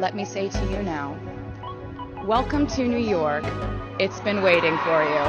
let me say to you now, welcome to New York. It's been waiting for you.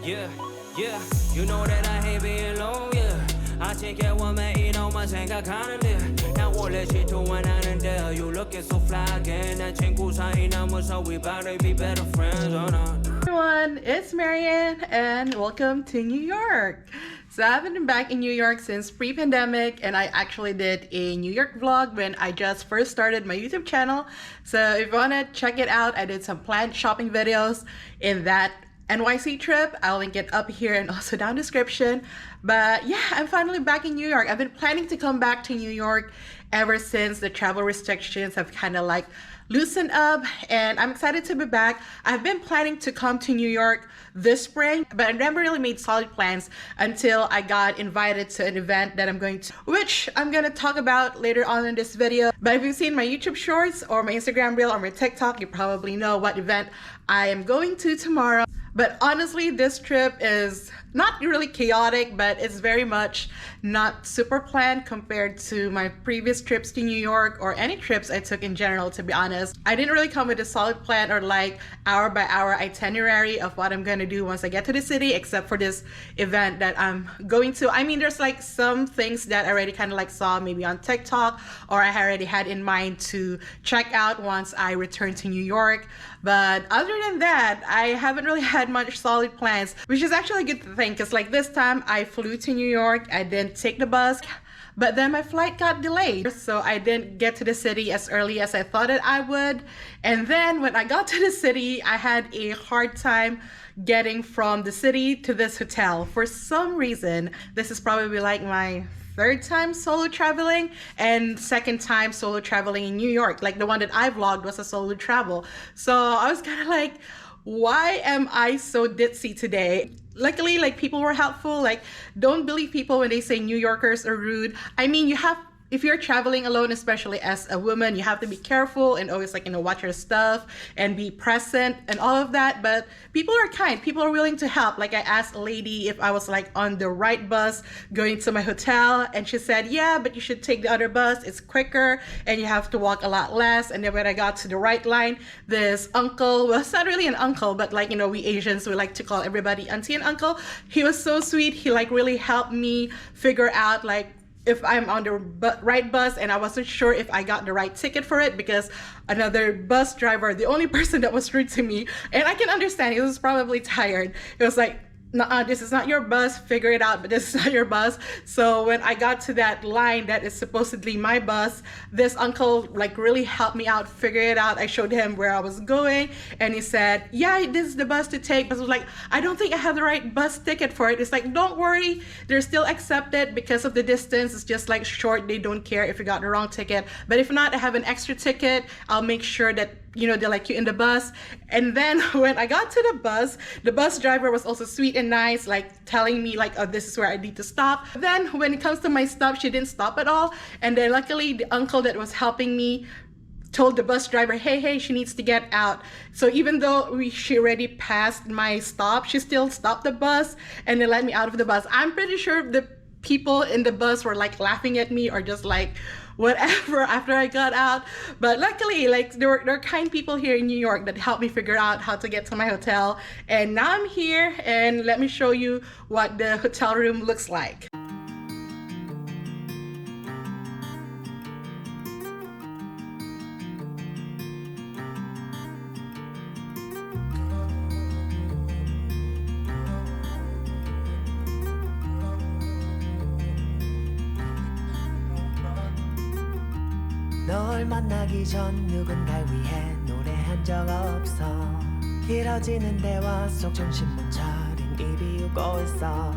Yeah, you know that I hate being alone, yeah. 아침에 오면 이놈만 생각하는데 나 원래 질투만 하는데 You looking so fly again 난 친구 사이 남아서 we about to be better friends, oh no. Everyone, it's Marianne and welcome to New York. So I haven't been back in New York since pre-pandemic, and I actually did a New York vlog when I just first started my YouTube channel. So if you want to check it out, I did some planned shopping videos in that NYC trip. I'll link it up here and also down description. But yeah, I'm finally back in New York. I've been planning to come back to New York ever since the travel restrictions have kind of like loosened up, and I'm excited to be back. I've been planning to come to New York this spring, but I never really made solid plans until I got invited to an event that I'm going to, which I'm going to talk about later on in this video. But if you've seen my YouTube shorts or my Instagram reel or my TikTok, you probably know what event I am going to tomorrow. But honestly, this trip is not really chaotic, but it's very much not super planned compared to my previous trips to New York or any trips I took in general, to be honest. I didn't really come with a solid plan or like hour by hour itinerary of what I'm gonna do once I get to the city, except for this event that I'm going to. I mean, there's like some things that I already kind of like saw maybe on TikTok or I already had in mind to check out once I return to New York. But other than that, I haven't really had much solid plans, which is actually a good thing because like this time I flew to New York, I didn't take the bus, but then my flight got delayed. So I didn't get to the city as early as I thought that I would. And then when I got to the city, I had a hard time getting from the city to this hotel. For some reason, this is probably like my third time solo traveling and second time solo traveling in New York. Like the one that I vlogged was a solo travel. So I was kind of like, why am I so ditzy today? Luckily, like people were helpful. Like, don't believe people when they say New Yorkers are rude. I mean, if you're traveling alone, especially as a woman, you have to be careful and always like, watch your stuff and be present and all of that. But people are kind, people are willing to help. Like I asked a lady if I was like on the right bus going to my hotel, and she said, yeah, but you should take the other bus. It's quicker and you have to walk a lot less. And then when I got to the right line, this uncle, well, it's not really an uncle, but like, we Asians, we like to call everybody auntie and uncle. He was so sweet. He like really helped me figure out like if I'm on the right bus, and I wasn't sure if I got the right ticket for it because another bus driver, the only person that was rude to me, and I can understand, he was probably tired. It was like, nuh-uh, this is not your bus, figure it out, but this is not your bus. So when I got to that line that is supposedly my bus, this uncle like really helped me out, figure it out. I showed him where I was going and he said, yeah, this is the bus to take. But I was like, I don't think I have the right bus ticket for it. It's like, don't worry, they're still accepted because of the distance. It's just like short, they don't care if you got the wrong ticket. But if not, I have an extra ticket. I'll make sure that they let you in the bus. And then when I got to the bus driver was also sweet and nice, like telling me like, oh, this is where I need to stop. Then when it comes to my stop, she didn't stop at all. And then luckily the uncle that was helping me told the bus driver, hey, she needs to get out. So even though she already passed my stop, she still stopped the bus and they let me out of the bus. I'm pretty sure the people in the bus were like laughing at me or just like whatever after I got out. But luckily, like there are kind people here in New York that helped me figure out how to get to my hotel. And now I'm here, and let me show you what the hotel room looks like. 널 만나기 전 누군가를 위해 노래한 적 없어 길어지는 대화 속 중심만 차린 입이 웃고 있어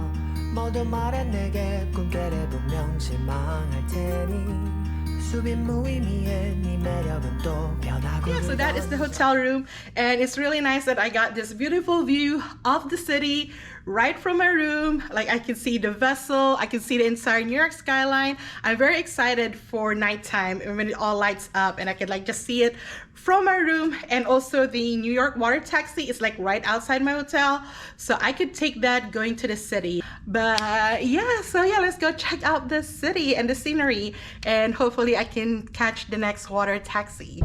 모두 말해 내게 꿈결에 분명 실망할 테니 수빈 무의미해 네 매력은 또 변하고 Yeah, so that is the hotel room, and it's really nice that I got this beautiful view of the city right from my room. Like I can see the vessel, I can see the entire New York skyline. I'm very excited for nighttime and when it all lights up and I can like just see it from my room. And also the New York water taxi is like right outside my hotel, so I could take that going to the city. But yeah, so yeah, let's go check out the city and the scenery, and hopefully I can catch the next water taxi.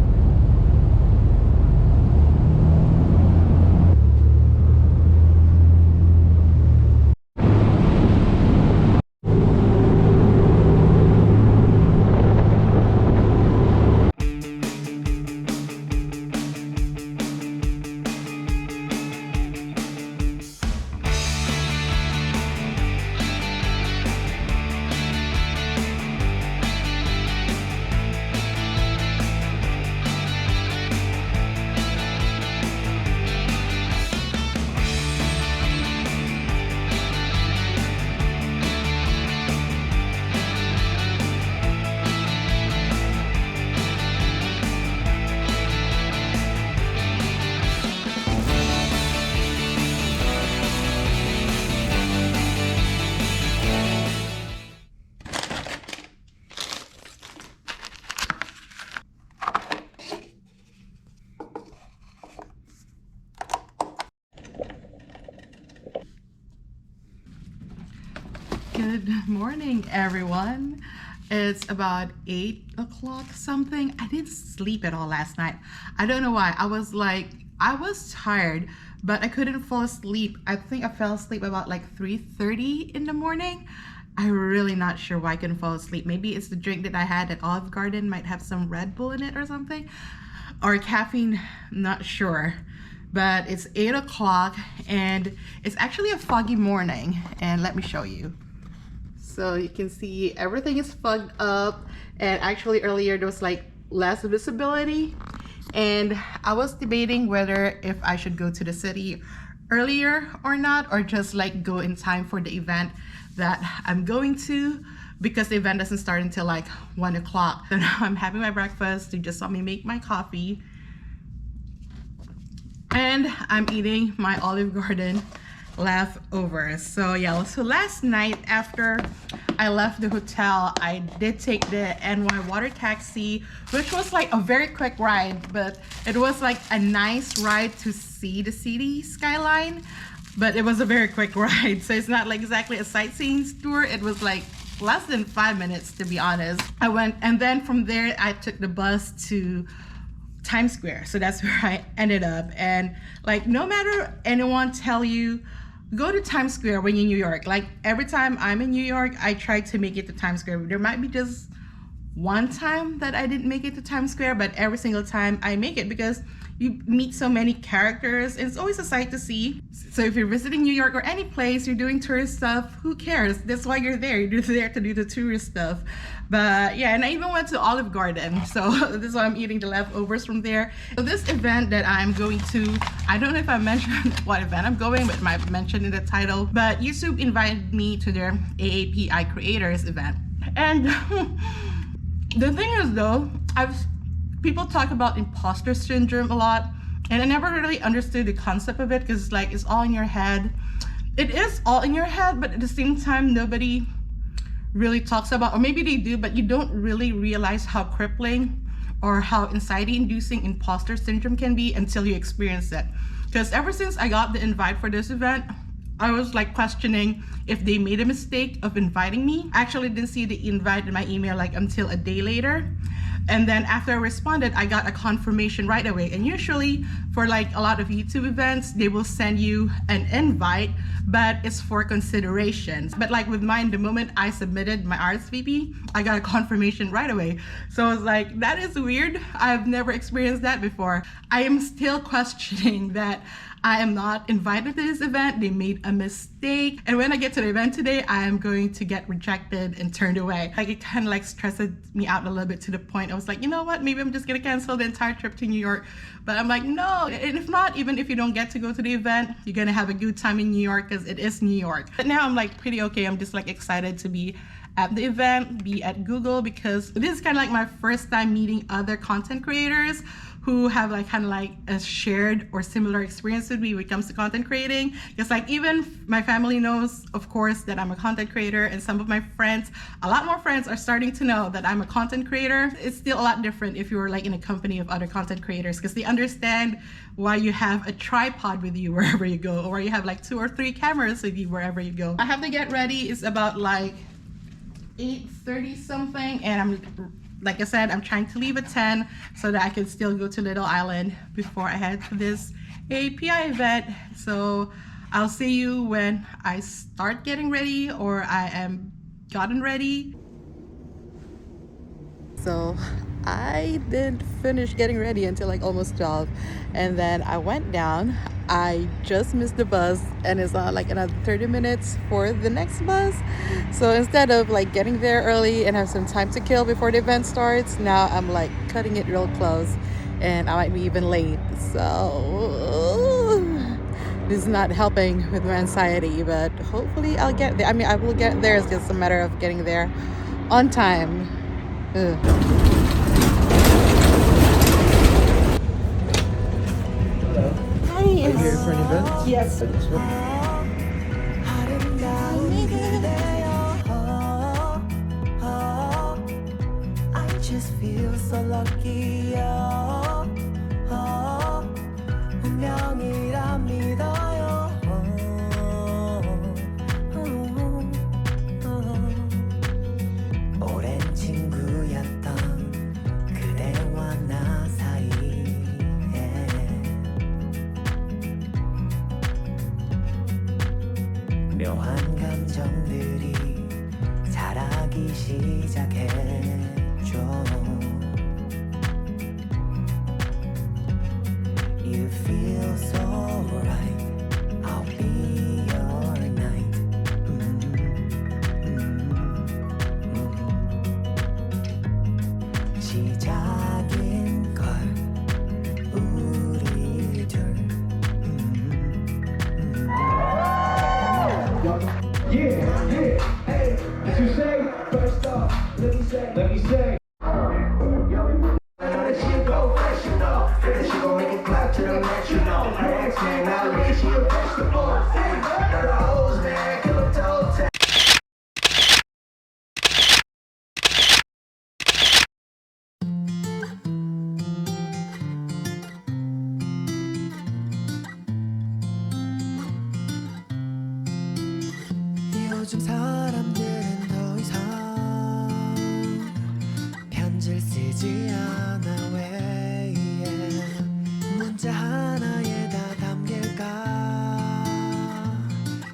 Good morning, everyone. It's about 8 o'clock something. I didn't sleep at all last night. I don't know why. I was tired, but I couldn't fall asleep. I think I fell asleep about like 3:30 in the morning. I'm really not sure why I couldn't fall asleep. Maybe it's the drink that I had at Olive Garden, might have some Red Bull in it or something, or caffeine, not sure. But it's 8 o'clock and it's actually a foggy morning, and let me show you. So you can see everything is fogged up, and actually earlier there was like less visibility, and I was debating whether if I should go to the city earlier or not, or just like go in time for the event that I'm going to, because the event doesn't start until like 1 o'clock. So now I'm having my breakfast. You just saw me make my coffee, and I'm eating my Olive Garden leftovers. So yeah, so last night after I left the hotel, I did take the NY water taxi, which was like a very quick ride, but it was like a nice ride to see the city skyline, but it was a very quick ride. So it's not like exactly a sightseeing tour. It was like less than 5 minutes, to be honest. I went, and then from there I took the bus to Times Square. So that's where I ended up. And like, no matter anyone tell you go to Times Square when you're in New York, like every time I'm in New York, I try to make it to Times Square. There might be just one time that I didn't make it to Times Square, but every single time I make it, because you meet so many characters and it's always a sight to see. So if you're visiting New York or any place, you're doing tourist stuff, who cares? That's why you're there. You're there to do the tourist stuff. But yeah, and I even went to Olive Garden. So this is why I'm eating the leftovers from there. So this event that I'm going to, I don't know if I mentioned what event I'm going, but I might mention in the title, but YouTube invited me to their AAPI creators event. And the thing is though, people talk about imposter syndrome a lot, and I never really understood the concept of it, because like it's all in your head. It is all in your head, but at the same time nobody really talks about, or maybe they do, but you don't really realize how crippling or how anxiety-inducing imposter syndrome can be until you experience it. Because ever since I got the invite for this event, I was like questioning if they made a mistake of inviting me. I actually didn't see the invite in my email like until a day later. And then after I responded, I got a confirmation right away. And usually for like a lot of YouTube events, they will send you an invite, but it's for consideration. But like with mine, the moment I submitted my RSVP, I got a confirmation right away. So I was like, that is weird. I've never experienced that before. I am still questioning that I am not invited to this event. They made a mistake. And when I get to the event today, I am going to get rejected and turned away. Like it kind of like stresses me out a little bit, to the point I was like, you know what, maybe I'm just gonna cancel the entire trip to New York. But I'm like, no, and if not, even if you don't get to go to the event, you're gonna have a good time in New York, because it is New York. But now I'm like pretty okay. I'm just like excited to be at the event, be at Google, because this is kind of like my first time meeting other content creators who have like kind of like a shared or similar experience with me when it comes to content creating. Because like even my family knows, of course, that I'm a content creator, and some of my friends, a lot more friends, are starting to know that I'm a content creator. It's still a lot different if you're like in a company of other content creators, because they understand why you have a tripod with you wherever you go, or you have like 2 or 3 cameras with you wherever you go. I have to get ready. It's about like 8:30 something, and I'm, like I said, I'm trying to leave at 10 so that I can still go to Little Island before I head to this AAPI event. So I'll see you when I start getting ready, or I am gotten ready. So I didn't finish getting ready until like almost 12, and then I went down. I just missed the bus, and it's like another 30 minutes for the next bus. So instead of like getting there early and have some time to kill before the event starts, now I'm like cutting it real close, and I might be even late. So this is not helping with my anxiety, but hopefully I'll get there. I mean, I will get there. It's just a matter of getting there on time. Ugh. Are you here for an event? Yes. 아름다운 그대여 I just feel so lucky 운명이라 믿어요 오랜 친구였던 그대와 나 사이에 묘한 감정들이 자라기 시작했죠 You feel so right I'll be your night 시작인 걸 우리 둘 Yeah, hey, as you say, first off, let me say. I know that she go professional, that she gon' make it clap to the metronome. Her accent, now she a vegetable. Hey, got the hoes, man, kill them toe tap. 요즘 사람들은 더 이상 편지를 쓰지 않아 왜 문자 하나에 다 담길까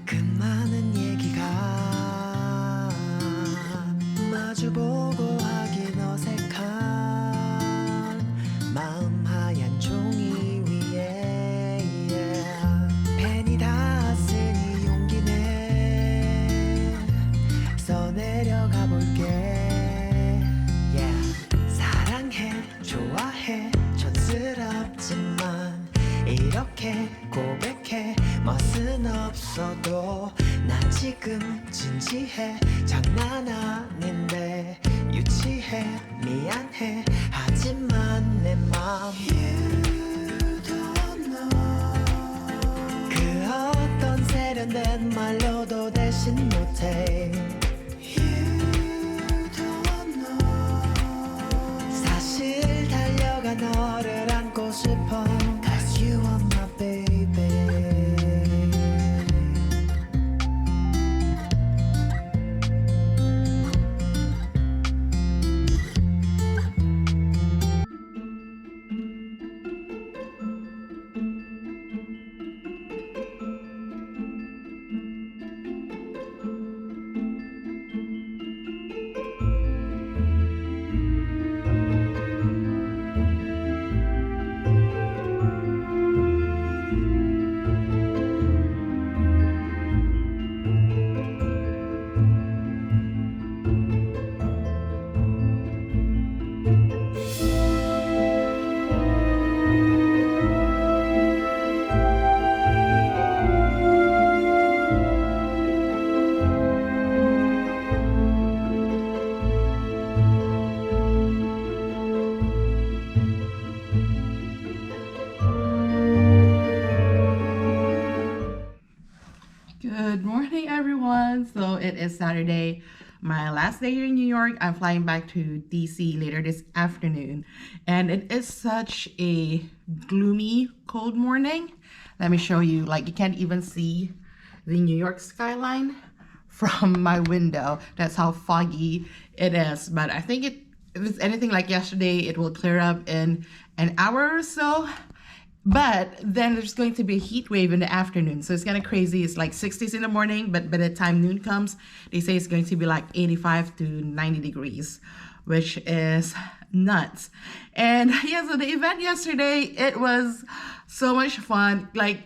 그 많은 얘기가 마주보고 하긴 어색한 마음 하얀 종이 위에 펜이 다 쓰니 용기내 써내려가 볼게 yeah. 사랑해 좋아해 촌스럽지만 이렇게 고백해 멋은 없어도 나 지금 진지해 장난 아닌데 유치해 미안해 하지만 내 맘 You don't know 그 어떤 세련된 말로도 대신 못해 사실 달려가 너를 안고 싶어 Cause you are my baby it is Saturday, my last day here in New York. I'm flying back to DC later this afternoon. And it is such a gloomy, cold morning. Let me show you, like you can't even see the New York skyline from my window. That's how foggy it is. But I think if it's anything like yesterday, it will clear up in an hour or so. But then there's going to be a heat wave in the afternoon. So it's kind of crazy. It's like 60s in the morning, but by the time noon comes, they say it's going to be like 85 to 90 degrees, which is nuts. And yeah, so the event yesterday, it was so much fun. Like,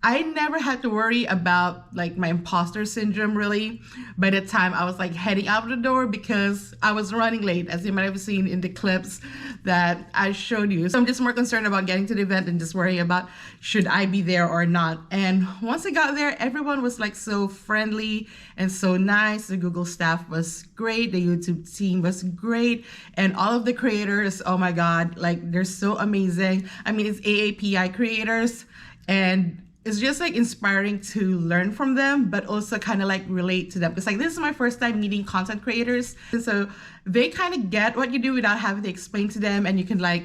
I never had to worry about like my imposter syndrome really by the time I was like heading out the door, because I was running late, as you might have seen in the clips that I showed you. So I'm just more concerned about getting to the event and just worrying about should I be there or not. And once I got there, everyone was like so friendly and so nice. The Google staff was great. The YouTube team was great. And all of the creators, oh my God, like they're so amazing. I mean, it's AAPI creators, and it's just like inspiring to learn from them, but also kind of like relate to them. Because like this is my first time meeting content creators. And so they kind of get what you do without having to explain to them, and you can like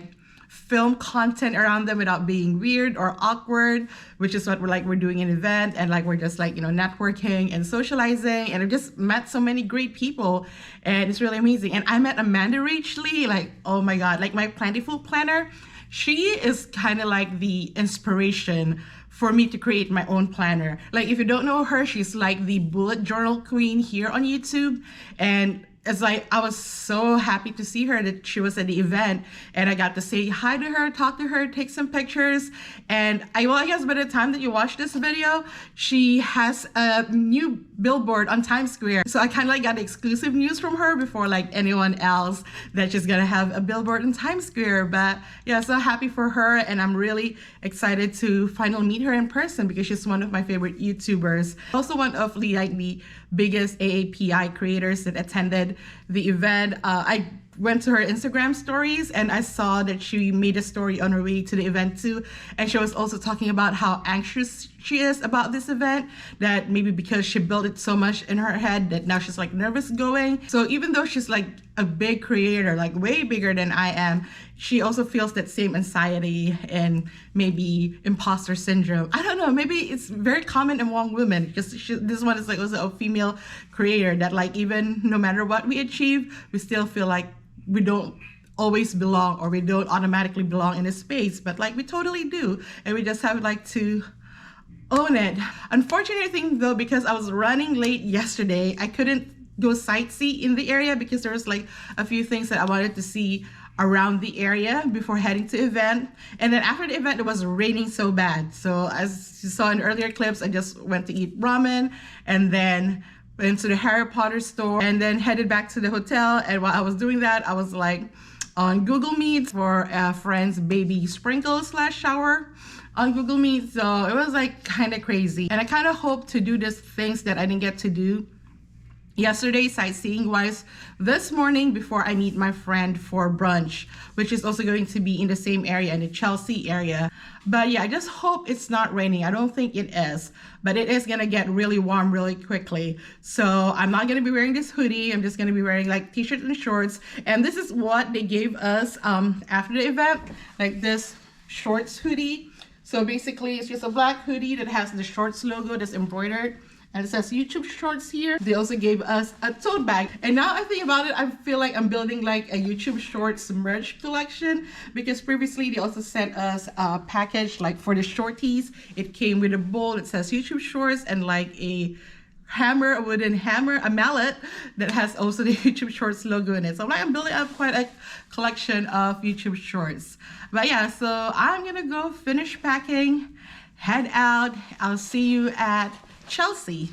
film content around them without being weird or awkward, which is what we're doing an event, and like we're just like, you know, networking and socializing. And I've just met so many great people, and it's really amazing. And I met Amanda Rach Lee, like, oh my God, like my Plantiful planner. She is kind of like the inspiration for me to create my own planner. Like if you don't know her, she's like the bullet journal queen here on YouTube. And it's like, I was so happy to see her, that she was at the event, and I got to say hi to her, talk to her, take some pictures. And I guess by the time that you watch this video, she has a new billboard on Times Square. So I kind of like got exclusive news from her before like anyone else that she's gonna have a billboard in Times Square. But yeah, so happy for her, and I'm really excited to finally meet her in person because she's one of my favorite YouTubers. Also one of the biggest AAPI creators that attended the event. I went to her Instagram stories, and I saw that she made a story on her way to the event too. And she was also talking about how anxious she is about this event, that maybe because she built it so much in her head that now she's like nervous going. So even though she's like a big creator, like way bigger than I am, she also feels that same anxiety and maybe imposter syndrome. I don't know, maybe it's very common among women, because this one is like also a female creator, that like even no matter what we achieve, we still feel like we don't always belong, or we don't automatically belong in a space, but like we totally do, and we just have like to own it. Unfortunate thing though, because I was running late yesterday, I couldn't go sightsee in the area because there was like a few things that I wanted to see around the area before heading to event. And then after the event, it was raining so bad. So as you saw in earlier clips, I just went to eat ramen, and then went to the Harry Potter store, and then headed back to the hotel. And while I was doing that, I was like on Google Meet for a friend's baby sprinkle / shower on Google Meet. So it was like kind of crazy. And I kind of hope to do these things that I didn't get to do yesterday sightseeing wise this morning before I meet my friend for brunch, which is also going to be in the same area, in the Chelsea area. But yeah, I just hope it's not raining. I don't think it is, but it is gonna get really warm really quickly. So I'm not gonna be wearing this hoodie. I'm just gonna be wearing like t-shirts and shorts. And this is what they gave us after the event, like this shorts hoodie. So basically it's just a black hoodie that has the shorts logo that's embroidered, and it says YouTube Shorts here. They also gave us a tote bag. And now I think about it, I feel like I'm building like a YouTube Shorts merch collection, because previously they also sent us a package like for the shorties. It came with a bowl that says YouTube Shorts, and like a hammer, a wooden hammer, a mallet that has also the YouTube Shorts logo in it. So I'm building up quite a collection of YouTube Shorts. But yeah, so I'm gonna go finish packing, head out. I'll see you at Chelsea.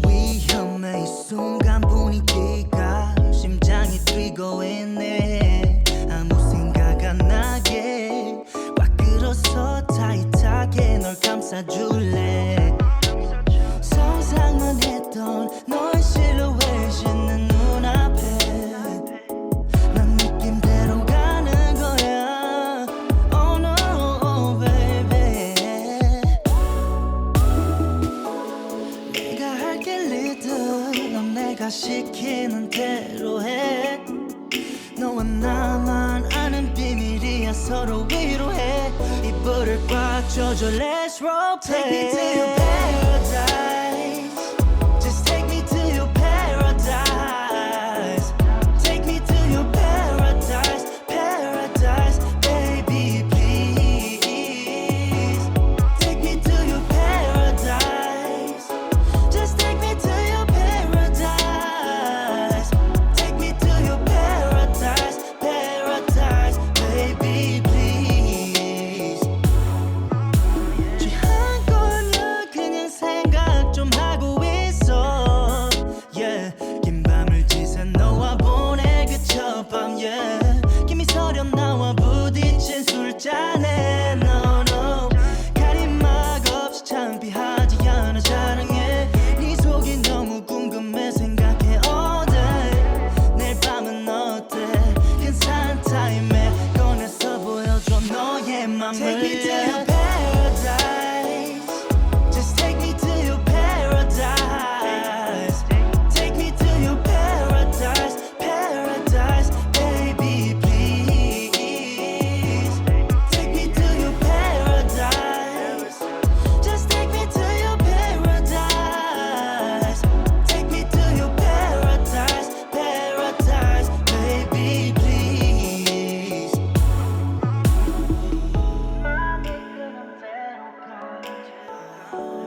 위험해 이 순간 분위기가 심장이 뛰고 있네. 아무 생각 안 나게 꽉 끌어서 타이트하게 널 감싸줄래. 상상만 했던 너의 실루엣 서로 위로해 이불을 꽉 쪄줘 Let's roll Take me to your paradise Just take me to your paradise Take me to your paradise Paradise baby please Take me to your paradise Just take me to your paradise Take me to your paradise Paradise baby please 취한 거냐 그냥 생각 좀 하고 있어 yeah 긴 밤을 지새 너와 보내 그 첫 밤 yeah 김이 서려 나와 부딪힌 술잔에 no no 가림막 없이 창피하지 않아 자랑해 네 속이 너무 궁금해 생각해 all day 내일 밤은 어때 괜찮은 타임에 꺼내서 보여줘 너의 맘을 Take me to your